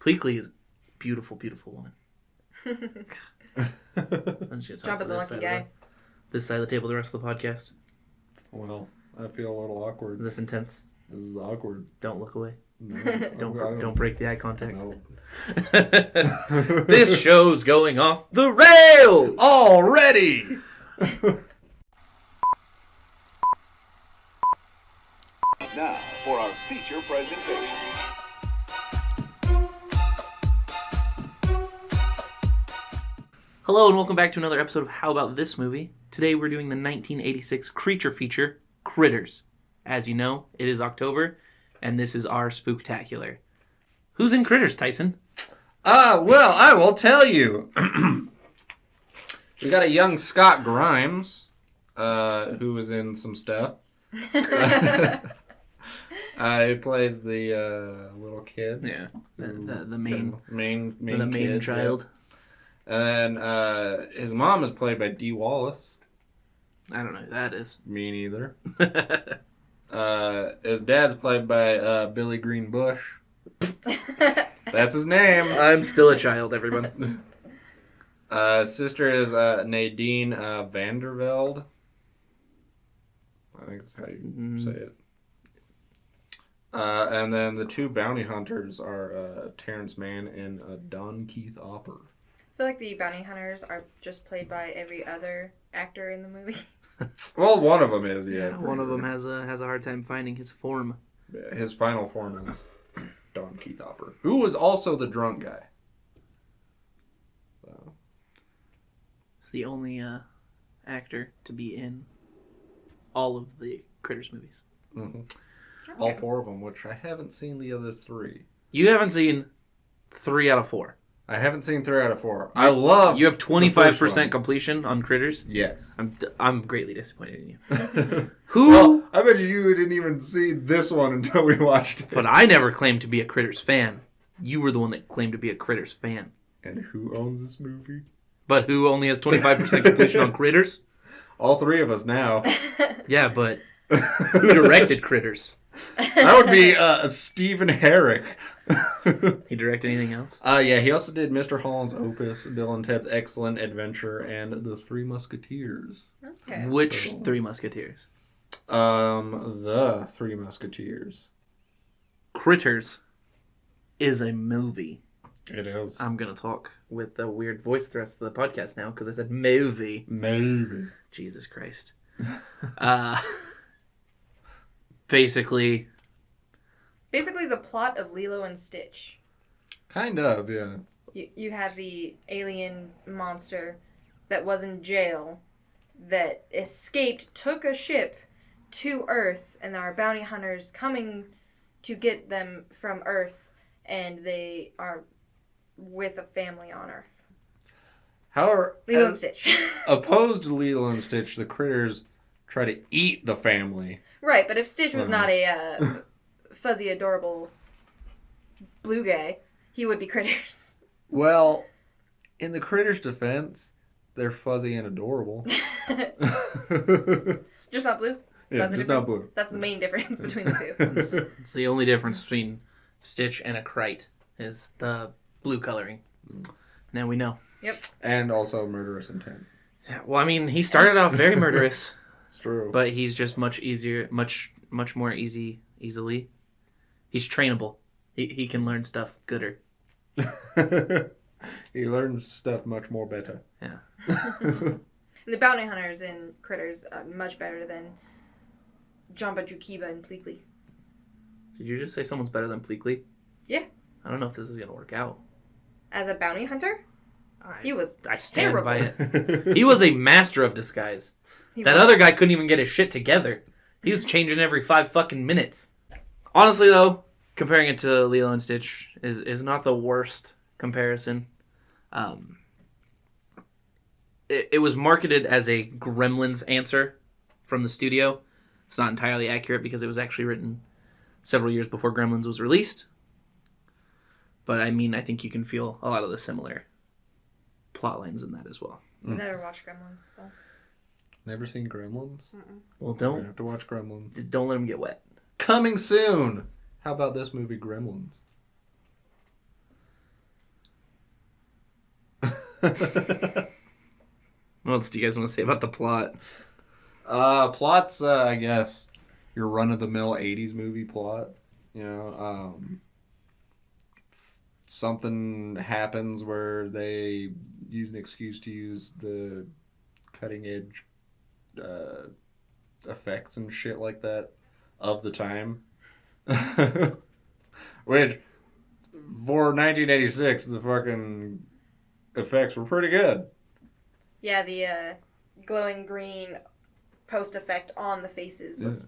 Pleakley is a beautiful, beautiful woman. Trump is a lucky guy. This side of the table, the rest of the podcast. Well, I feel a little awkward. Is this intense? This is awkward. Don't look away. No, Don't break the eye contact. No. This show's going off the rails already. Now for our feature presentation. Hello and welcome back to another episode of How About This Movie. Today we're doing the 1986 creature feature, Critters. As you know, it is October, and this is our spooktacular. Who's in Critters, Tyson? Well, I will tell you. We got a young Scott Grimes, who was in some stuff. He plays the little kid. Yeah, the main kid, child. Yeah. And his mom is played by Dee Wallace. I don't know who that is. Me neither. His dad's played by Billy Green Bush. That's his name. I'm still a child, everyone. Sister is Nadine Vandervelde. I think that's how you say it. And then the two bounty hunters are Terrence Mann and Don Keith Opper. I feel like the bounty hunters are just played by every other actor in the movie. Well, one of them is, yeah. One of them has a hard time finding his form. Yeah, his final form is Don Keith Opper, who was also the drunk guy. So. It's the only actor to be in all of the Critters movies. Mm-hmm. Okay. All four of them, which I haven't seen the other three. You haven't seen 3 out of 4. I haven't seen 3 out of 4. You have 25% completion on Critters? Yes. I'm greatly disappointed in you. Well, I bet you didn't even see this one until we watched it. But I never claimed to be a Critters fan. You were the one that claimed to be a Critters fan. And who owns this movie? But who only has 25% completion on Critters? All 3 of us now. Yeah, but who directed Critters? That would be Stephen Herrick. He directed anything else? Yeah, he also did Mr. Holland's Opus, Bill and Ted's Excellent Adventure, and The Three Musketeers. Okay. Which Three Musketeers? The Three Musketeers. Critters is a movie. It is. I'm going to talk with the weird voice the rest of the podcast now because I said movie. Movie. Jesus Christ. Basically the plot of Lilo and Stitch. Kind of, yeah. You have the alien monster that was in jail that escaped, took a ship to Earth, and there are bounty hunters coming to get them from Earth, and they are with a family on Earth. However, Lilo and Stitch. Opposed to Lilo and Stitch, the critters try to eat the family. Right, but if Stitch was not a fuzzy, adorable blue guy, he would be Critters. Well, in the critters' defense, they're fuzzy and adorable. Just not blue? Yeah, just not blue. That's the main difference between the two. It's the only difference between Stitch and a Krite is the blue coloring. Now we know. Yep. And also murderous intent. Yeah, well, I mean, he started off very murderous. It's true. But he's just much more easily. He's trainable. He can learn stuff gooder. He learns stuff much more better. Yeah. And the bounty hunters in Critters are much better than Jamba Jukiba and Pleakley. Did you just say someone's better than Pleakley? Yeah. I don't know if this is going to work out. As a bounty hunter? He was I stand terrible. by it. He was a master of disguise. That other guy couldn't even get his shit together. He was changing every 5 fucking minutes. Honestly, though, comparing it to Lilo and Stitch is not the worst comparison. It was marketed as a Gremlins answer from the studio. It's not entirely accurate because it was actually written several years before Gremlins was released. But I mean, I think you can feel a lot of the similar plot lines in that as well. Never watched Gremlins, so. Never seen Gremlins? Well, We have to watch Gremlins. don't let them get wet. Coming soon! How about this movie, Gremlins? What else do you guys want to say about the plot? Plot's, I guess, your run-of-the-mill 80s movie plot. You know, something happens where they use an excuse to use the cutting-edge effects and shit like that of the time. Which, for 1986, the fucking effects were pretty good. Yeah, the glowing green post effect on the faces was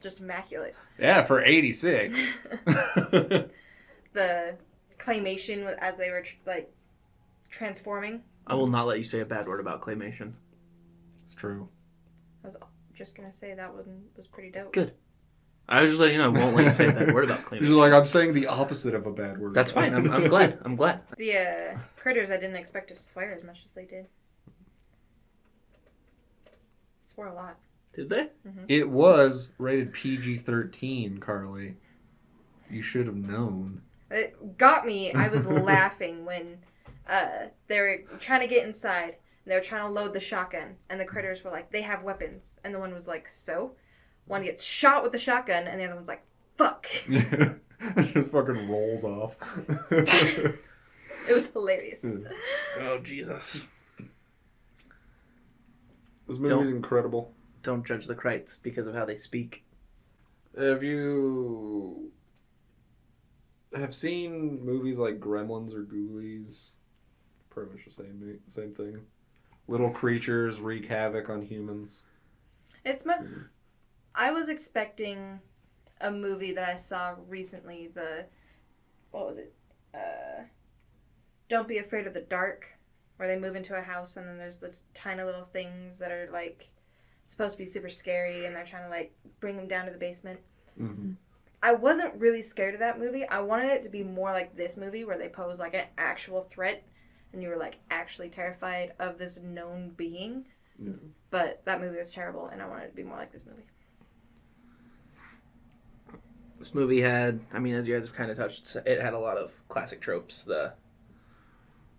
just immaculate. Yeah, for 86. The claymation as they were transforming. I will not let you say a bad word about claymation. It's true. I was just gonna say that one was pretty dope. Good. I was just letting you know I won't let you say a bad word about You're claymation. like, I'm saying the opposite of a bad word. That's fine. I'm glad. I'm glad. The critters I didn't expect to swear as much as they did. Swore a lot. Did they? Mm-hmm. It was rated PG-13, Carly. You should have known. It got me. I was laughing when they were trying to get inside. They were trying to load the shotgun, and the critters were like, they have weapons. And the one was like, so? One gets shot with the shotgun, and the other one's like, fuck. Yeah. It just fucking rolls off. It was hilarious. Oh, Jesus. This movie's incredible. Don't judge the Krites because of how they speak. If you have seen movies like Gremlins or Ghoulies, pretty much the same thing. Little creatures wreak havoc on humans. It's much. I was expecting a movie that I saw recently. What was it? Don't Be Afraid of the Dark, where they move into a house and then there's this tiny little things that are like supposed to be super scary, and they're trying to like bring them down to the basement. Mm-hmm. I wasn't really scared of that movie. I wanted it to be more like this movie, where they pose like an actual threat, and you were like actually terrified of this known being. Yeah. But that movie was terrible, and I wanted it to be more like this movie. This movie had, I mean, as you guys have kind of touched, it had a lot of classic tropes. The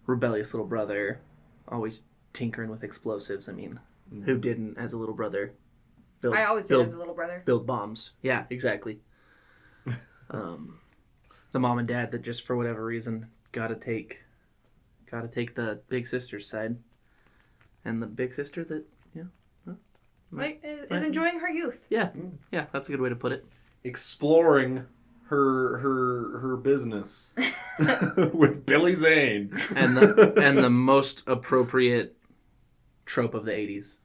rebellious little brother, always tinkering with explosives. I mean, who didn't as a little brother? I always did as a little brother. Build bombs. Yeah, exactly. The mom and dad that just for whatever reason gotta take the big sister's side, and the big sister that Is enjoying her youth. yeah, that's a good way to put it. Exploring her business with Billy Zane. And the most appropriate trope of the 80s,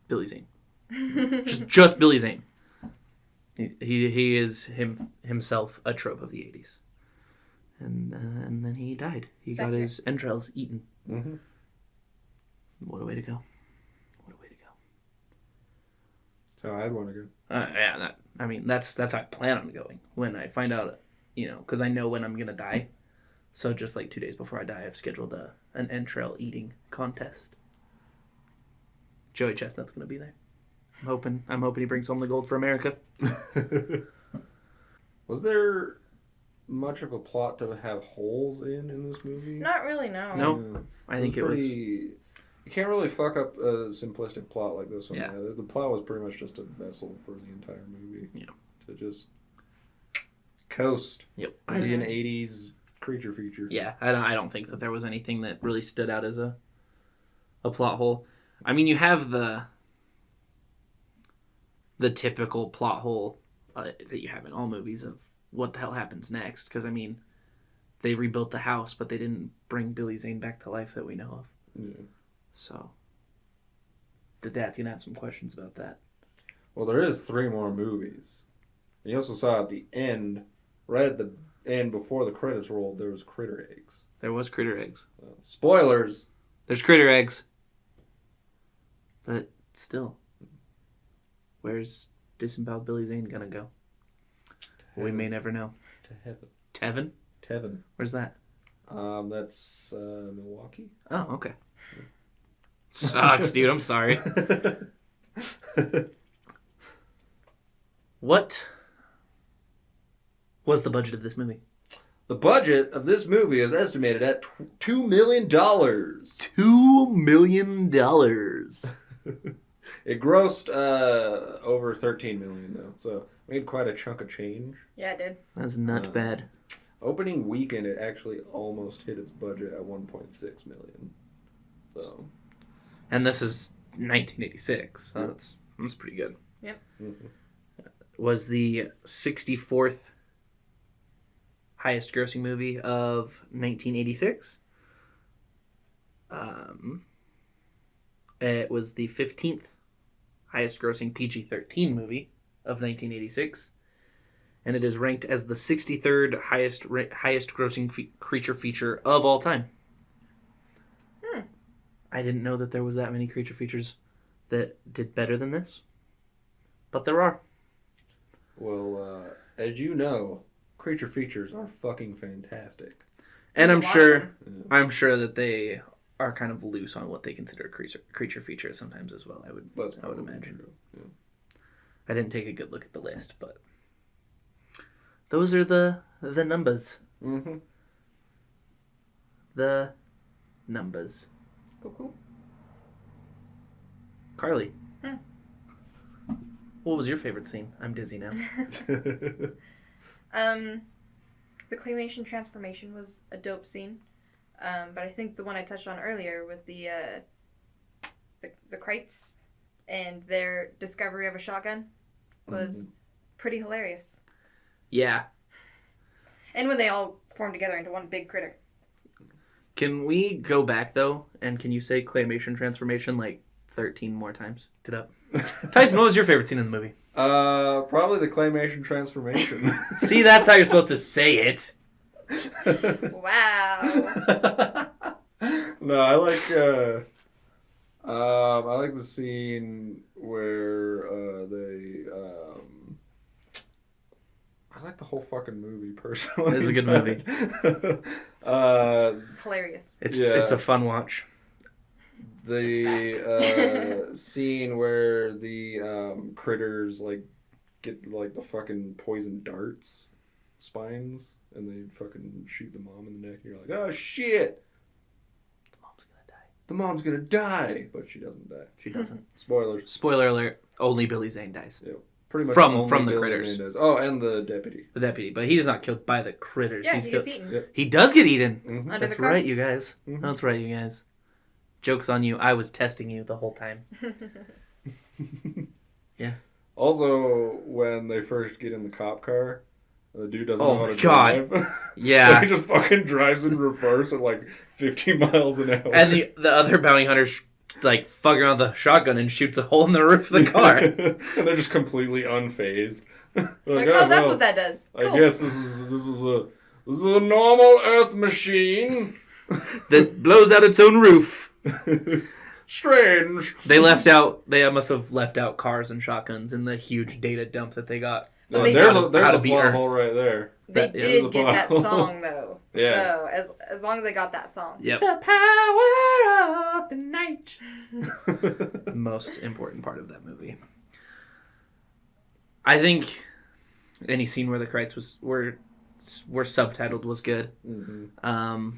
Billy Zane. just Billy Zane. He is himself a trope of the 80s. And then he died. He got his entrails eaten. Mm-hmm. What a way to go. What a way to go. So I'd want to go. That's how I plan on going. When I find out, because I know when I'm going to die. So just like 2 days before I die, I've scheduled an entrail eating contest. Joey Chestnut's going to be there. I'm hoping he brings home the gold for America. Was there much of a plot to have holes in this movie? Not really, no. No. I think it was... You can't really fuck up a simplistic plot like this one. Yeah. The plot was pretty much just a vessel for the entire movie. Yeah. To just coast. Yep. Be an 80s creature feature. Yeah, I don't think that there was anything that really stood out as a plot hole. I mean, you have the typical plot hole that you have in all movies of what the hell happens next. Because, I mean, they rebuilt the house, but they didn't bring Billy Zane back to life that we know of. Yeah. So, the dad's going to have some questions about that. Well, there is 3 more movies. And you also saw at the end, right at the end before the credits rolled, there was critter eggs. There was critter eggs. Spoilers. There's critter eggs. But still, where's disemboweled Billy Zane going to go? We may never know. To heaven. Tevin? Tevin. Where's that? That's Milwaukee. Oh, okay. Sucks, dude. I'm sorry. What was the budget of this movie? The budget of this movie is estimated at $2 million. $2 million. It grossed over $13 million though, so made quite a chunk of change. Yeah, it did. That's not bad. Opening weekend, it actually almost hit its budget at $1.6 million. So, And this is 1986. So that's pretty good. Yep. mm-hmm. Was the 64th highest grossing movie of 1986. It was the 15th highest grossing PG-13 movie of 1986. And it is ranked as the 63rd highest grossing creature feature of all time. I didn't know that there was that many creature features that did better than this. But there are. Well, as you know, creature features are fucking fantastic. And I'm Wow. sure that they are kind of loose on what they consider a creature feature sometimes as well. I would imagine. True. Yeah. I didn't take a good look at the list, but those are the numbers. Mm-hmm. The numbers. Cool. Carly. What was your favorite scene? I'm dizzy now. The claymation transformation was a dope scene. But I think the one I touched on earlier with the Krites and their discovery of a shotgun was pretty hilarious. Yeah. And when they all formed together into one big critter. Can we go back, though, and can you say claymation transformation like 13 more times? Get up. Tyson, what was your favorite scene in the movie? Probably the claymation transformation. See, that's how you're supposed to say it. Wow. No, I like the scene where I like the whole fucking movie personally. It's a good movie. It's hilarious. It's a fun watch. The scene where the critters like get like the fucking poison darts spines and they fucking shoot the mom in the neck and you're like, oh shit, the mom's gonna die, but she doesn't die. She doesn't. Spoilers. Spoiler alert, only Billy Zane dies. Yeah, pretty much From only the Billy critters. Zane does. Oh, and the deputy. The deputy, but he's not killed by the critters. Yeah, He's he killed. gets eaten. Yep. He does get eaten. Mm-hmm. Under That's the car. right, you guys. Mhm. That's right, you guys. Joke's on you. I was testing you the whole time. Yeah. Also, when they first get in the cop car, the dude doesn't Oh know how my to God. drive. Yeah. He just fucking drives in reverse at like 50 miles an hour. And the other bounty hunters like fuck around with the shotgun and shoots a hole in the roof of the car. And they're just completely unfazed. They're Like, "Oh, oh, that's well, what that does. Cool. I guess this is a normal Earth machine. That blows out its own roof. Strange. They must have left out cars and shotguns in the huge data dump that they got. But they There's got- a how to plot beat Earth. hole right there. They Yeah, there's did a get that plot. song, though. Yeah. So, as long as they got that song. Yep. The power of the night. Most important part of that movie. I think any scene where the Krites were subtitled was good. Mm-hmm.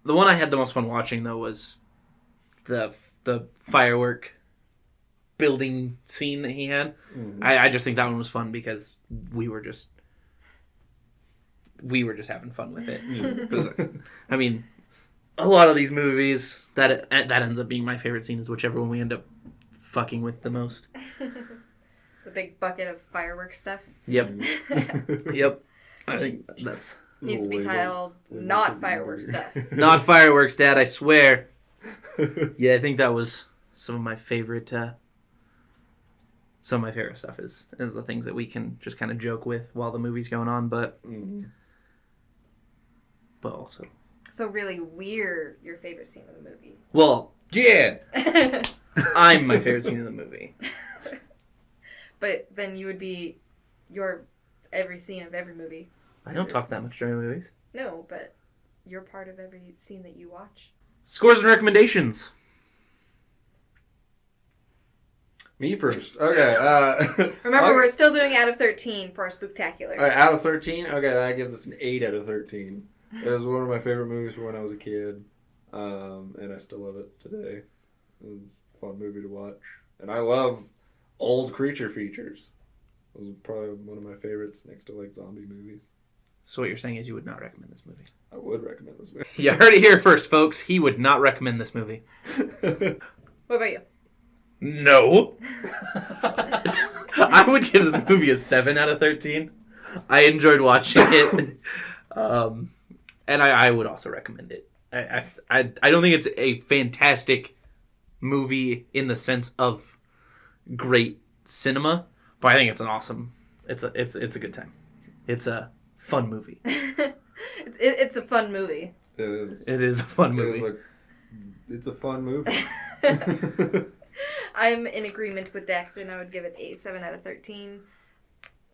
The one I had the most fun watching though was the firework building scene that he had. Mhm. I just think that one was fun because we were just having fun with it. Mm. 'Cause, I mean, a lot of these movies that ends up being my favorite scene is whichever one we end up fucking with the most. The big bucket of fireworks stuff. Yep. Mm-hmm. Yep. I think that's Needs to be Label- titled label not for fireworks number. stuff. not fireworks, Dad. I swear. Yeah, I think that was some of my favorite. Some of my favorite stuff is the things that we can just kind of joke with while the movie's going on, but Mhm. also, So really, we're your favorite scene in the movie. well, yeah, I'm my favorite scene in the movie. But then you would be your every scene of every movie. I don't talk that much during movies. No, but you're part of every scene that you watch. Scores and recommendations. Me first. Okay. Remember, okay. we're still doing out of 13 for our spooktacular. Out of 13? Okay, that gives us an 8 out of 13. It was one of my favorite movies from when I was a kid. And I still love it today. It was a fun movie to watch. And I love old creature features. It was probably one of my favorites next to like zombie movies. So what you're saying is you would not recommend this movie? I would recommend this movie. You heard it here first, folks. He would not recommend this movie. What about you? No. I would give this movie a 7 out of 13. I enjoyed watching it. And I would also recommend it. I don't think it's a fantastic movie in the sense of great cinema, but I think it's an awesome. It's a good time. It's a fun movie. It's a fun movie. It is. It is a fun movie. It's a fun movie. I'm in agreement with Dexter, and I would give it a 7 out of 13.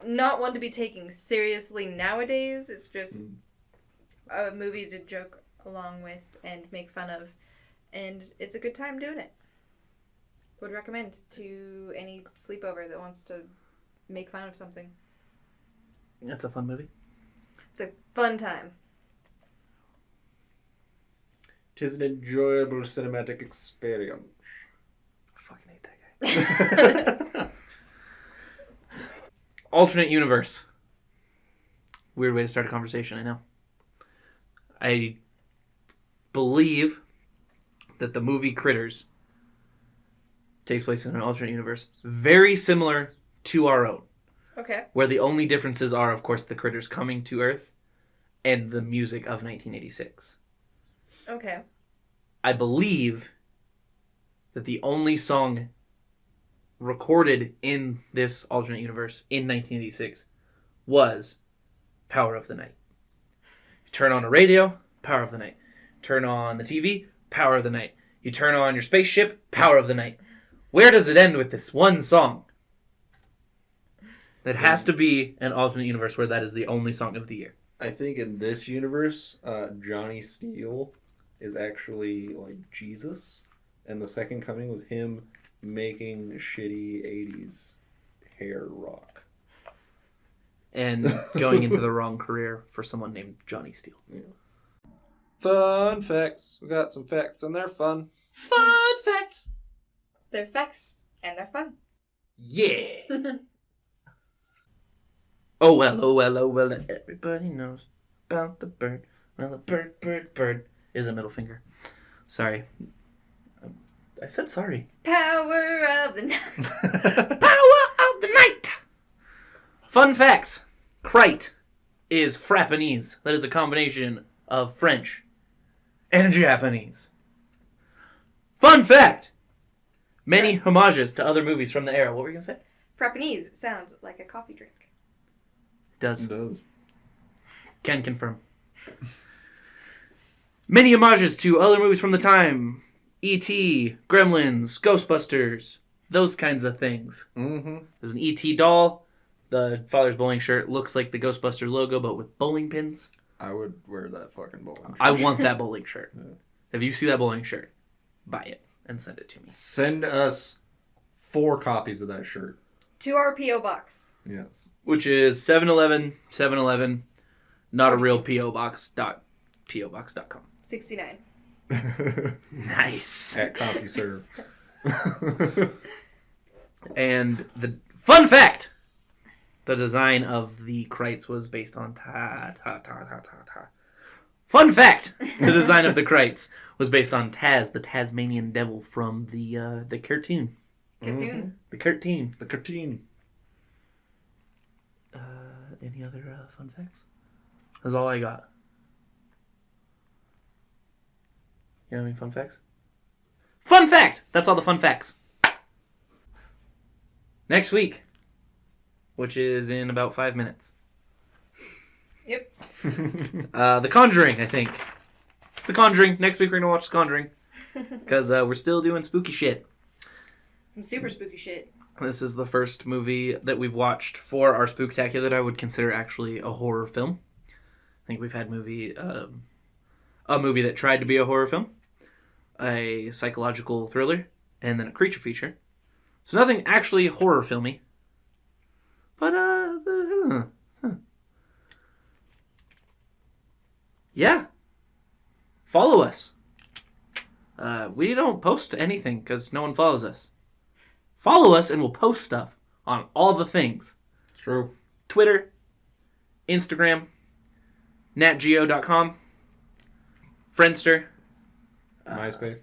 Not one to be taken seriously nowadays. It's just a movie to joke along with and make fun of, and it's a good time doing it. Would recommend to any sleepover that wants to make fun of something. It's a fun movie. It's a fun time. 'Tis an enjoyable cinematic experience. I fucking hate that guy. Alternate universe. Weird way to start a conversation, I know. I believe that the movie Critters takes place in an alternate universe very similar to our own. Okay. Where the only differences are, of course, the critters coming to Earth and the music of 1986. Okay. I believe that the only song recorded in this alternate universe in 1986 was Power of the Night. You turn on a radio, Power of the Night. Turn on the TV, Power of the Night. You turn on your spaceship, Power of the Night. Where does it end with this one song? That has to be an alternate universe where that is the only song of the year. I think in this universe, Johnny Steele is actually like Jesus, and the second coming was him making shitty 80s hair rock. And going into the wrong career for someone named Johnny Steele. Yeah. Fun facts. We got some facts, and they're fun. Fun facts! They're facts, and they're fun. Yeah! Oh well, everybody knows about the bird. Well, the bird is a middle finger. Sorry. I said sorry. Power of the night. Power of the night! Fun facts. Crite is Frappanese. That is a combination of French and Japanese. Fun fact. Many homages to other movies from the era. What were you going to say? Frappanese sounds like a coffee drink. It does. It does. Can confirm. Many homages to other movies from the time. E.T., Gremlins, Ghostbusters, those kinds of things. Mm-hmm. There's an E.T. doll. The father's bowling shirt looks like the Ghostbusters logo, but with bowling pins. I would wear that fucking bowling shirt. I want that bowling shirt. Yeah. If you see that bowling shirt, buy it and send it to me. Send us 4 copies of that shirt. To our P.O. Box. Yes. Which is 711, not a real P.O. Box, .pobox.com. 69. Nice. At CompuServe. And the fun fact, the design of the Krites was based on Fun fact, the design of the Krites was based on Taz, the Tasmanian devil from the cartoon. Cartoon. The cartoon. The cartoon. Any other fun facts? That's all I got. You have any fun facts? Fun fact! That's all the fun facts. Next week, which is in about 5 minutes. Yep. The Conjuring, I think. It's The Conjuring. Next week we're going to watch The Conjuring. Because we're still doing spooky shit. Some super spooky shit. This is the first movie that we've watched for our spooktacular that I would consider actually a horror film. I think we've had a movie that tried to be a horror film, a psychological thriller, and then a creature feature. So nothing actually horror filmy. But, yeah. Follow us. We don't post anything because no one follows us. Follow us and we'll post stuff on all the things. True. Twitter, Instagram, natgeo.com, Friendster, MySpace.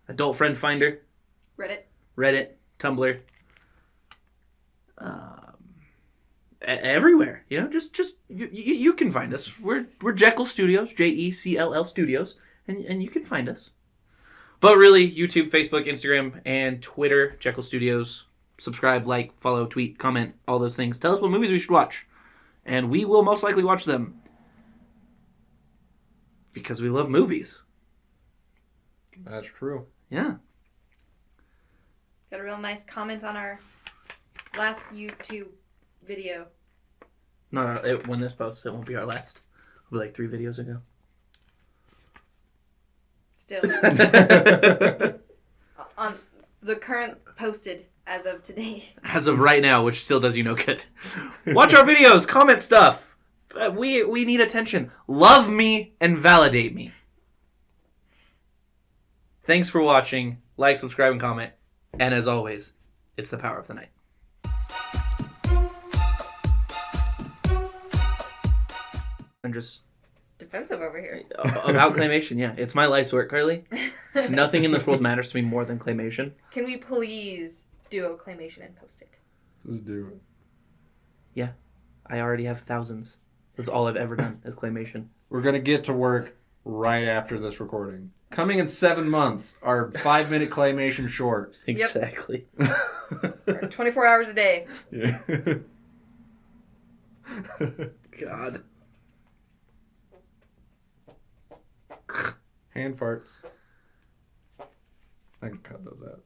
Adult Friend Finder, Reddit. Reddit, Tumblr, everywhere. You know, just you can find us. We're jecll Studios, JECLL Studios, and you can find us. But really, YouTube, Facebook, Instagram, and Twitter, jecll Studios. Subscribe, like, follow, tweet, comment, all those things. Tell us what movies we should watch, and we will most likely watch them because we love movies. That's true. Yeah. Got a real nice comment on our last YouTube video. No, when this posts, it won't be our last. It'll be like 3 videos ago. Still. On the current posted as of today. As of right now, which still does you no good. Watch our videos, comment stuff. We need attention. Love me and validate me. Thanks for watching. Like, subscribe, and comment. And as always, it's the power of the night. I'm just Defensive over here. about claymation, yeah. It's my life's work, Carly. Nothing in this world matters to me more than claymation. Can we please do a claymation and post it? Let's do it. Yeah. I already have thousands. That's all I've ever done is claymation. We're going to get to work right after this recording. Coming in 7 months, our 5-minute claymation short. Exactly. 24 hours a day. Yeah. God. Hand farts. I can cut those out.